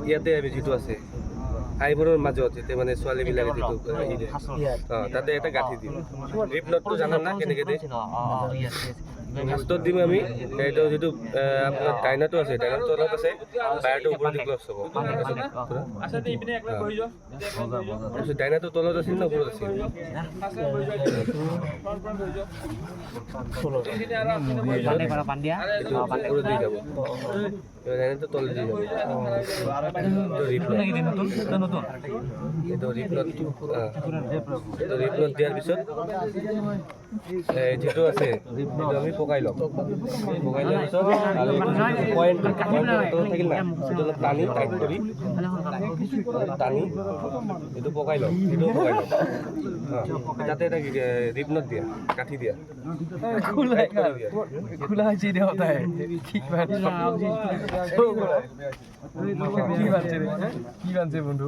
ইয়াতে আমি যিটো আছে আইবোৰৰ মাজত এতিয়া মানে ছোৱালীবিলাকে যিটো তাতে এটা গাঁঠি দিম ৰিপ নটটো জানা না কেনেকৈ দিয়ে লাষ্টত দিম আমি এইটো যিটো আপোনাৰ ডাইনাটো আছে ডাইনাটো তলত আছে বায়াৰটো ওপৰত ক্লজ হ'ব তাৰপিছত ডাইনাটো তলত আছিল না ওপৰত আছিল ওপৰত দি যাব ডাইনাটো তলত দি যাব এইটো ৰিপ নট দিয়াৰ পিছত যিটো আছে সেইটো আমি পকাই ল'ম পকাই লোৱাৰ পিছত আৰু পইণ্ট থাকিল না সেইটো অলপ টানি টাইট কৰি টানি এইটো পকাই ল'ম এইটোও পকাই ল'ম তাতে এটা ৰিপ নট দিয়া কাঠি দিয়া খোলা হয়েছে ৰে হতায় কি বানছে বন্ধু